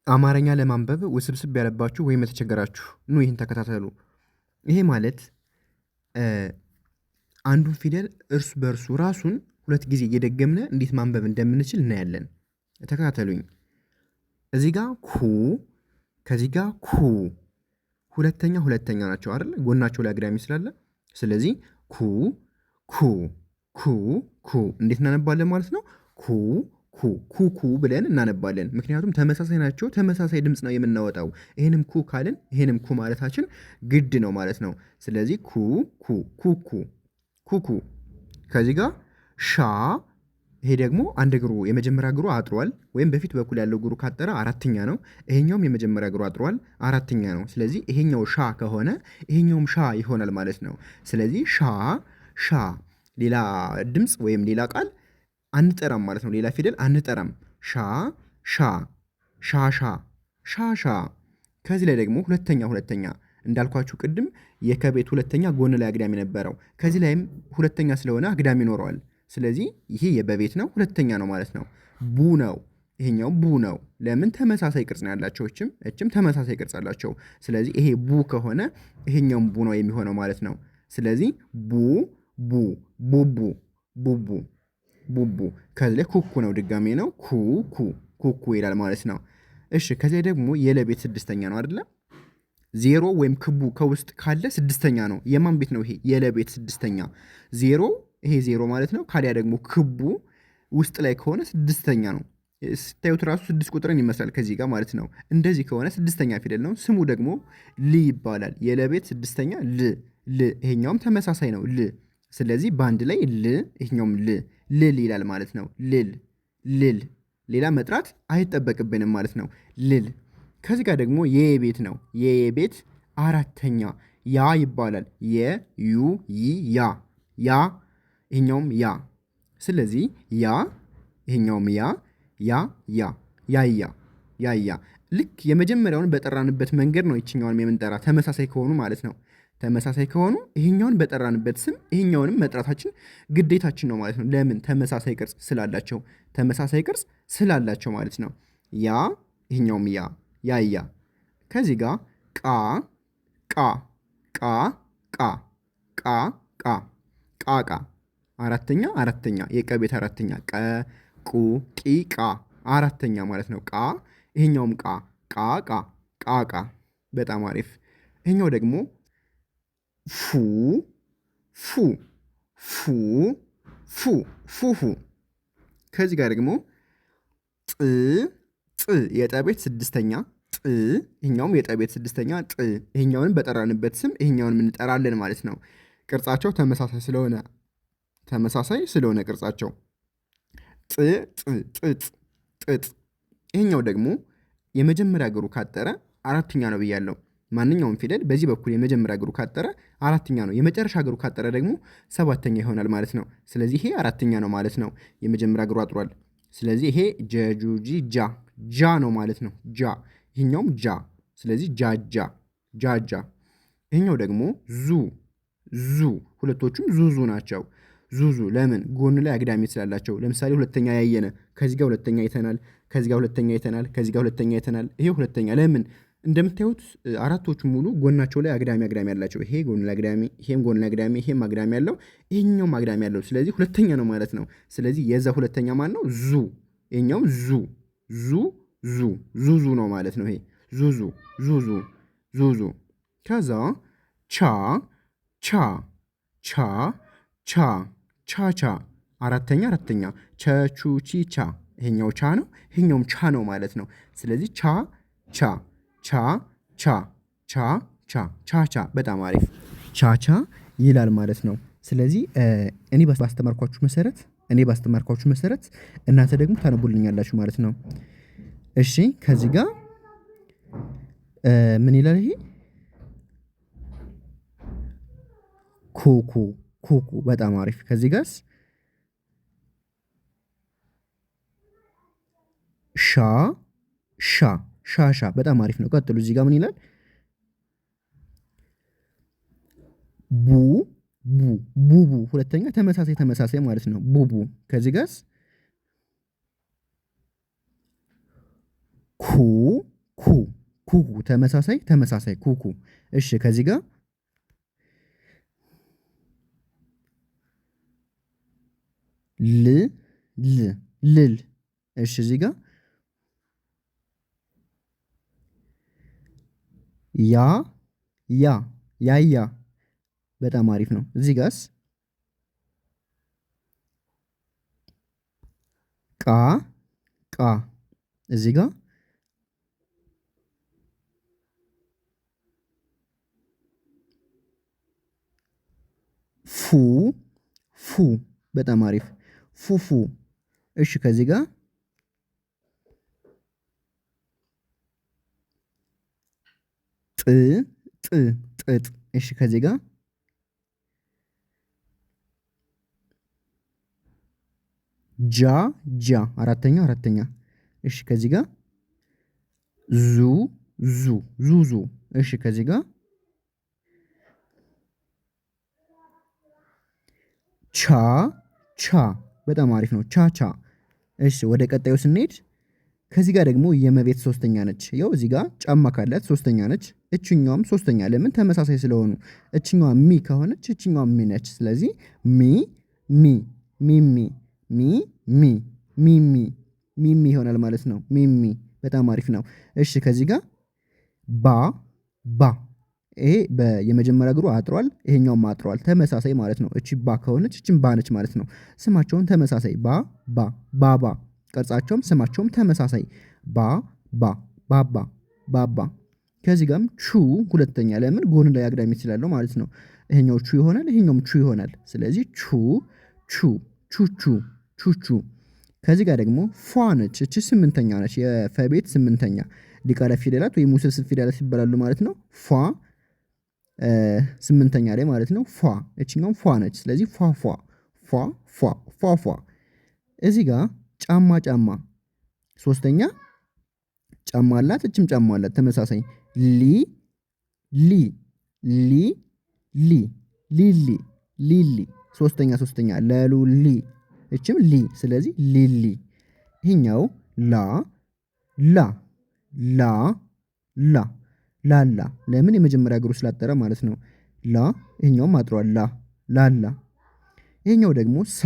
አማርኛ ለማንበብ ውስብስብ ያለባችሁ ወይም የተቸገራችሁ ኑ ይህን ተከታተሉ። ይሄ ማለት አንዱን ፊደል እርስ በእርሱ ራሱን ሁለት ጊዜ እየደገምነ እንዴት ማንበብ እንደምንችል እናያለን። ተከታተሉኝ። እዚህ ጋር ኩ፣ ከዚህ ጋር ኩ፣ ሁለተኛ ናቸው አይደል? ጎናቸው ላይ አግዳሚ ስላለ ስለዚህ ኩ ኩ ኩ ኩ እንዴት እናነባለን ማለት ነው? ኩ ኩ ኩኩ ብለን እናነባለን። ምክንያቱም ተመሳሳይ ናቸው፣ ተመሳሳይ ድምፅ ነው የምናወጣው። ይሄንም ኩ ካልን ይሄንም ኩ ማለታችን ግድ ነው ማለት ነው። ስለዚህ ኩ ኩ ኩኩ ኩኩ። ከዚህ ጋር ሻ፣ ይሄ ደግሞ አንድ እግሩ የመጀመሪያ እግሩ አጥሯል፣ ወይም በፊት በኩል ያለው እግሩ ካጠረ አራተኛ ነው። ይሄኛውም የመጀመሪያ እግሩ አጥሯል፣ አራተኛ ነው። ስለዚህ ይሄኛው ሻ ከሆነ ይሄኛውም ሻ ይሆናል ማለት ነው። ስለዚህ ሻ ሻ፣ ሌላ ድምፅ ወይም ሌላ ቃል አንጠራም ማለት ነው። ሌላ ፊደል አንጠራም። ሻ ሻ ሻሻ ሻሻ። ከዚህ ላይ ደግሞ ሁለተኛ እንዳልኳችሁ ቅድም የከቤት ሁለተኛ ጎን ላይ አግዳሚ ነበረው። ከዚህ ላይም ሁለተኛ ስለሆነ አግዳሚ ይኖረዋል። ስለዚህ ይሄ የበቤት ነው፣ ሁለተኛ ነው ማለት ነው። ቡ ነው፣ ይሄኛው ቡ ነው። ለምን? ተመሳሳይ ቅርጽ ነው ያላቸው። እችም ተመሳሳይ ቅርጽ አላቸው። ስለዚህ ይሄ ቡ ከሆነ ይሄኛውም ቡ ነው የሚሆነው ማለት ነው። ስለዚህ ቡ ቡ ቡቡ ቡቡ ቡቡ። ከዚህ ላይ ኩኩ ነው፣ ድጋሜ ነው። ኩኩ ኩኩ ይላል ማለት ነው። እሺ፣ ከዚህ ደግሞ የለቤት ስድስተኛ ነው አይደለ? ዜሮ ወይም ክቡ ከውስጥ ካለ ስድስተኛ ነው። የማን ቤት ነው ይሄ? የለቤት ስድስተኛ። ዜሮ፣ ይሄ ዜሮ ማለት ነው። ካሊያ ደግሞ ክቡ ውስጥ ላይ ከሆነ ስድስተኛ ነው። ስታዩት ራሱ ስድስት ቁጥርን ይመስላል ከዚህ ጋር ማለት ነው። እንደዚህ ከሆነ ስድስተኛ ፊደል ነው። ስሙ ደግሞ ል ይባላል። የለቤት ስድስተኛ ል ል። ይሄኛውም ተመሳሳይ ነው ል። ስለዚህ በአንድ ላይ ል፣ ይሄኛውም ል ልል ይላል ማለት ነው። ልል ልል። ሌላ መጥራት አይጠበቅብንም ማለት ነው። ልል። ከዚህ ጋር ደግሞ የቤት ነው። የቤት አራተኛ ያ ይባላል። የዩ ይ ያ ያ፣ ይሄኛውም ያ። ስለዚህ ያ፣ ይሄኛውም ያ ያ ያ ያያ ያያ። ልክ የመጀመሪያውን በጠራንበት መንገድ ነው ይችኛውንም የምንጠራ ተመሳሳይ ከሆኑ ማለት ነው። ተመሳሳይ ከሆኑ ይሄኛውን በጠራንበት ስም ይሄኛውንም መጥራታችን ግዴታችን ነው ማለት ነው። ለምን? ተመሳሳይ ቅርጽ ስላላቸው፣ ተመሳሳይ ቅርጽ ስላላቸው ማለት ነው። ያ፣ ይሄኛውም ያ ያያ። ከዚህ ጋር ቃ ቃ ቃ ቃ ቃ ቃ ቃ ቃ። አራተኛ የቀቤት አራተኛ ቀ ቁ ቂ ቃ አራተኛ ማለት ነው። ቃ፣ ይሄኛውም ቃ ቃ ቃ ቃ ቃ። በጣም አሪፍ። ይሄኛው ደግሞ ፉ ፉ ፉ ፉ ፉፉ። ከዚህ ጋር ደግሞ ጥ ጥ የጠቤት ስድስተኛ ጥ፣ ይሄኛውም የጠቤት ስድስተኛ ጥ። ይሄኛውን በጠራንበት ስም ይሄኛውን እንጠራለን ማለት ነው። ቅርጻቸው ተመሳሳይ ስለሆነ ቅርጻቸው ጥ ጥ ጥጥ ጥጥ። ይሄኛው ደግሞ የመጀመሪያ እግሩ ካጠረ አራተኛ ነው ብያለሁ። ማንኛውም ፊደል በዚህ በኩል የመጀመሪያ እግሩ ካጠረ አራተኛ ነው። የመጨረሻ እግሩ ካጠረ ደግሞ ሰባተኛ ይሆናል ማለት ነው። ስለዚህ ይሄ አራተኛ ነው ማለት ነው። የመጀመሪያ እግሩ አጥሯል። ስለዚህ ይሄ ጀጁጂ ጃ ጃ ነው ማለት ነው። ጃ፣ ይሄኛውም ጃ። ስለዚህ ጃጃ ጃጃ። ይሄኛው ደግሞ ዙ ዙ። ሁለቶቹም ዙዙ ናቸው። ዙዙ። ለምን? ጎን ላይ አግዳሚ ስላላቸው። ለምሳሌ ሁለተኛ ያየነ ከዚህ ጋር ሁለተኛ አይተናል፣ ከዚህ ጋር ሁለተኛ አይተናል፣ ከዚህ ጋር ሁለተኛ አይተናል። ይሄ ሁለተኛ። ለምን? እንደምታዩት አራቶቹ ሙሉ ጎናቸው ላይ አግዳሚ ያላቸው። ይሄ ጎን ላይ አግዳሚ፣ ይሄም ጎን ላይ አግዳሚ፣ ይሄም አግዳሚ ያለው፣ ይሄኛውም አግዳሚ ያለው። ስለዚህ ሁለተኛ ነው ማለት ነው። ስለዚህ የዛ ሁለተኛ ማን ነው? ዙ። ይሄኛው ዙ ዙ ዙ ዙዙ ነው ማለት ነው። ይሄ ዙዙ ዙዙ ዙዙ። ከዛ ቻ ቻ ቻ ቻ ቻቻ አራተኛ ቸቹቺ ቻ። ይሄኛው ቻ ነው፣ ይሄኛውም ቻ ነው ማለት ነው። ስለዚህ ቻ ቻ ቻ ቻ ቻ ቻ ቻ ቻ። በጣም አሪፍ። ቻቻ ይላል ማለት ነው። ስለዚህ እኔ ባስተማርኳችሁ መሰረት እናንተ ደግሞ ታነቡልኛላችሁ ማለት ነው። እሺ፣ ከዚህ ጋር ምን ይላል ይሄ? ኩኩ ኩኩ። በጣም አሪፍ። ከዚህ ጋርስ ሻ ሻ ሻሻ። በጣም አሪፍ ነው። ቀጥሉ። እዚህ ጋር ምን ይላል? ቡ ቡ ቡቡ። ሁለተኛ ተመሳሳይ ማለት ነው። ቡቡ። ከዚህ ጋርስ ኩ ኩ ኩኩ ተመሳሳይ ተመሳሳይ ኩኩ። እሺ ከዚህ ጋር ል ል ልል። እሺ እዚህ ጋር ያ ያ ያያ በጣም አሪፍ ነው። እዚህ ጋርስ ቃ ቃ እዚህ ጋር ፉ ፉ በጣም አሪፍ ፉፉ። እሺ ከዚህ ጋር ጥ ጥ ጥጥ። እሺ ከዚህ ጋር ጃ ጃ አራተኛ አራተኛ። እሺ ከዚህ ጋር ዙ ዙ ዙዙ። እሺ ከዚህ ጋር ቻ ቻ በጣም አሪፍ ነው። ቻ ቻ። እሺ ወደ ቀጣዩ ስንሄድ ከዚህ ጋር ደግሞ የመቤት ሶስተኛ ነች። ያው እዚህ ጋር ጫማ ካላት ሶስተኛ ነች። እችኛዋም ሶስተኛ ለምን ተመሳሳይ ስለሆኑ እችኛዋ ሚ ከሆነች እችኛዋ ሚ ነች። ስለዚህ ሚ ሚ ሚሚ ሚ ሚ ሚሚ ሚሚ ይሆናል ማለት ነው። ሚሚ በጣም አሪፍ ነው። እሺ ከዚህ ጋር ባ ባ ይሄ የመጀመሪያ እግሩ አጥሯል፣ ይሄኛውም አጥሯል። ተመሳሳይ ማለት ነው። እቺ ባ ከሆነች እቺም ባ ነች ማለት ነው። ስማቸውን ተመሳሳይ ባ ባ ባባ። ቅርጻቸውም ስማቸውም ተመሳሳይ ባ ባ ባባ ባባ። ከዚህ ጋርም ቹ ሁለተኛ ለምን ጎን ላይ አግዳሚ ስላለው ማለት ነው። ይሄኛው ቹ ይሆናል፣ ይሄኛውም ቹ ይሆናል። ስለዚህ ቹ ቹ ቹቹ ቹቹ። ከዚህ ጋር ደግሞ ፏ ነች። እቺ ስምንተኛ ነች። የፈቤት ስምንተኛ ዲቃላ ፊደላት ወይም ውስብስብ ፊደላት ይባላሉ ማለት ነው። ፏ ስምንተኛ ላይ ማለት ነው። ፏ እችኛውም ፏ ነች። ስለዚህ ፏ ፏ ፏ ፏ ፏ ፏ። እዚህ ጋር ጫማ ጫማ ሶስተኛ ጫማ አላት፣ እችም ጫማ አላት ተመሳሳይ ሊ ሊ ሊ ሊ ሊሊ ሊሊ ሶስተኛ ሶስተኛ ለሉ ሊ እችም ሊ። ስለዚህ ሊሊ። ይሄኛው ላ ላ ላ ላ ላላ ለምን የመጀመሪያ እግሩ ስላጠረ ማለት ነው። ላ ይሄኛውም አጥሯል። ላ ላላ። ይሄኛው ደግሞ ሳ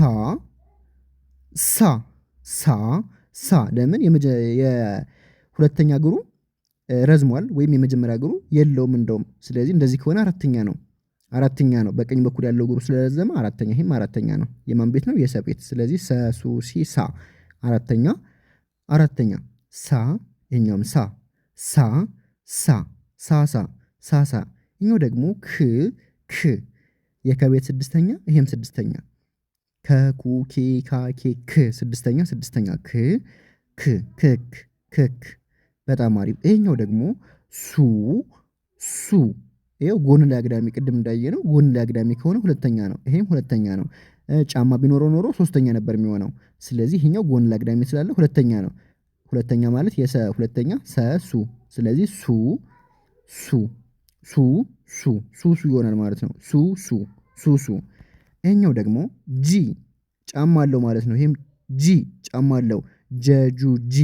ሳ ሳ ሳ ለምን የሁለተኛ እግሩ ረዝሟል ወይም የመጀመሪያ እግሩ የለውም እንደውም። ስለዚህ እንደዚህ ከሆነ አራተኛ ነው። አራተኛ ነው። በቀኝ በኩል ያለው እግሩ ስለረዘመ አራተኛ፣ ይሄም አራተኛ ነው። የማን ቤት ነው? የሰ ቤት። ስለዚህ ሰ ሱ ሲ ሳ አራተኛ አራተኛ። ሳ ይሄኛውም ሳ ሳ ሳ ሳሳ ሳሳ። ይሄኛው ደግሞ ክ ክ የከቤት ስድስተኛ፣ ይሄም ስድስተኛ ከኩ ኬ ካ ኬ ክ ስድስተኛ ስድስተኛ ክ ክ ክክ ክክ። በጣም አሪፍ። ይሄኛው ደግሞ ሱ ሱ። ይሄው ጎን ላይ አግዳሚ ቅድም እንዳየነው ጎን ላይ አግዳሚ ከሆነ ሁለተኛ ነው። ይሄም ሁለተኛ ነው። ጫማ ቢኖረው ኖሮ ሶስተኛ ነበር የሚሆነው። ስለዚህ ይሄኛው ጎን ላይ አግዳሚ ስላለ ሁለተኛ ነው። ሁለተኛ ማለት የሰ ሁለተኛ ሰ ሱ። ስለዚህ ሱ ሱ ሱ ሱ ሱ ሱ ይሆናል ማለት ነው። ሱ ሱ ሱ ሱ። ይሄኛው ደግሞ ጂ ጫማ አለው ማለት ነው። ይሄም ጂ ጫማ አለው። ጀጁ ጂ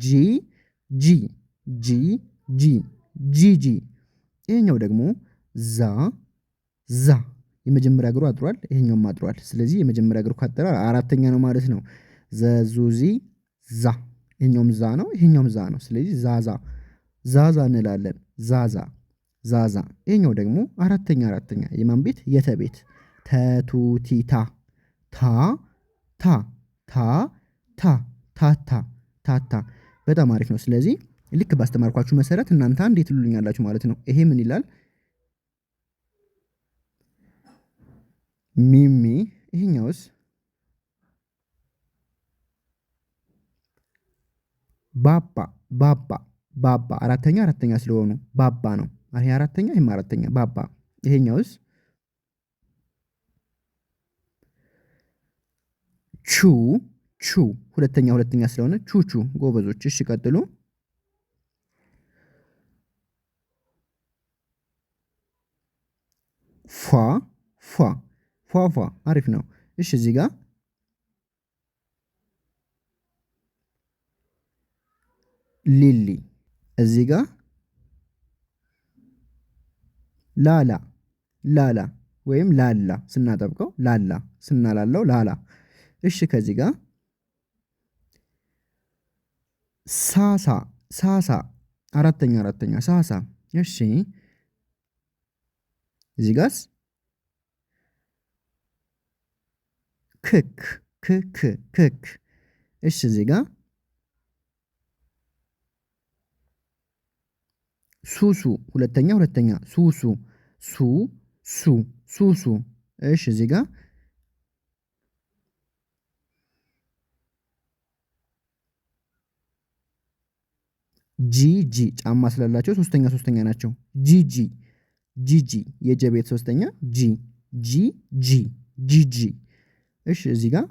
ጂ ጂ ጂ ጂ ጂ ጂ። ይሄኛው ደግሞ ዛ ዛ የመጀመሪያ እግሩ አጥሯል፣ ይሄኛውም አጥሯል። ስለዚህ የመጀመሪያ እግሩ ካጠረ አራተኛ ነው ማለት ነው። ዘዙዚ ዛ። ይሄኛውም ዛ ነው፣ ይሄኛውም ዛ ነው። ስለዚህ ዛዛ ዛዛ እንላለን። ዛዛ ዛዛ። ይሄኛው ደግሞ አራተኛ አራተኛ የማን ቤት? የተ ቤት። ተቱቲታ ታ ታ ታ ታ ታታ ታታ። በጣም አሪፍ ነው። ስለዚህ ልክ ባስተማርኳችሁ መሰረት እናንተ እንዴት ትሉልኛላችሁ ማለት ነው። ይሄ ምን ይላል? ሚሚ። ይሄኛውስ ባባ ባባ ባባ። አራተኛ አራተኛ ስለሆኑ ባባ ነው። ይሄ አራተኛ ይሄም አራተኛ ባባ። ይሄኛውስ ቹ ቹ ሁለተኛ ሁለተኛ ስለሆነ ቹቹ። ጎበዞች። እሺ ቀጥሉ። ፏ ፏ ፏ ፏ። አሪፍ ነው። እሺ እዚህ ጋር ሊሊ እዚህ ጋር ላላ ላላ ወይም ላላ ስናጠብቀው ላላ ስናላለው ላላ። እሺ ከዚህ ጋር ሳሳ ሳሳ አራተኛ ሳሳ። እሺ እዚህ ጋርስ ክክ ክክ ክክ። እሺ እዚህ ጋር ሱሱ ሁለተኛ ሱሱ ሱ ሱ ሱሱ። እሺ እዚህ ጋር ጂጂ ጫማ ስላላቸው ሶስተኛ ናቸው። ጂጂ ጂጂ የጀ ቤት ሶስተኛ ጂ ጂ ጂ ጂጂ። እሺ እዚህ ጋር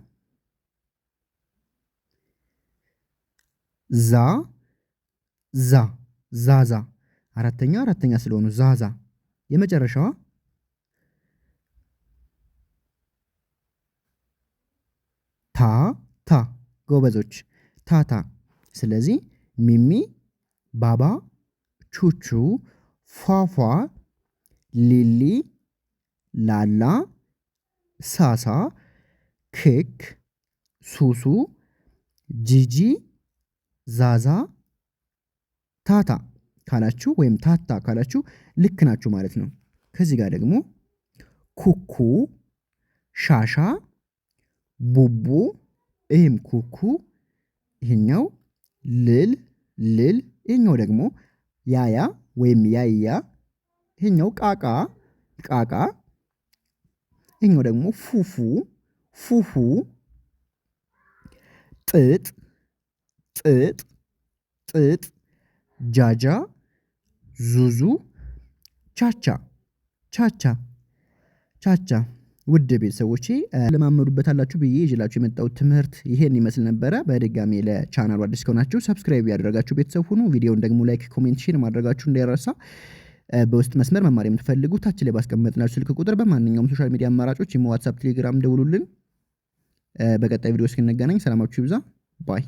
ዛ ዛ ዛዛ አራተኛ ስለሆኑ ዛዛ። የመጨረሻዋ ታ ታ ጎበዞች ታታ። ስለዚህ ሚሚ ባባ ቹቹ ፏፏ ሊሊ ላላ ሳሳ ክክ ሱሱ ጂጂ ዛዛ ታታ ካላችሁ ወይም ታታ ካላችሁ ልክ ናችሁ ማለት ነው። ከዚህ ጋር ደግሞ ኩኩ ሻሻ ቡቡ ይህም ኩኩ ይህኛው ልል ልል ይህኛው ደግሞ ያያ ወይም ያያ ይህኛው ቃቃ ቃቃ ይህኛው ደግሞ ፉፉ ፉፉ ጥጥ ጥጥ ጥጥ ጃጃ ዙዙ ቻቻ ቻቻ ቻቻ። ውድ ቤተሰቦቼ ለማመዱበታላችሁ ብዬ ይዤላችሁ የመጣሁት ትምህርት ይሄን ይመስል ነበረ። በድጋሚ ለቻናሉ አዲስ ከሆናችሁ ሰብስክራይብ ያደረጋችሁ ቤተሰብ ሁኑ። ቪዲዮውን ደግሞ ላይክ፣ ኮሜንት፣ ሼር ማድረጋችሁ እንዳይረሳ። በውስጥ መስመር መማር የምትፈልጉ ታች ላይ ባስቀመጥናችሁ ስልክ ቁጥር በማንኛውም ሶሻል ሚዲያ አማራጮች ዋትስአፕ፣ ቴሌግራም ደውሉልን። በቀጣይ ቪዲዮ እስክንገናኝ ሰላማችሁ ይብዛ። ባይ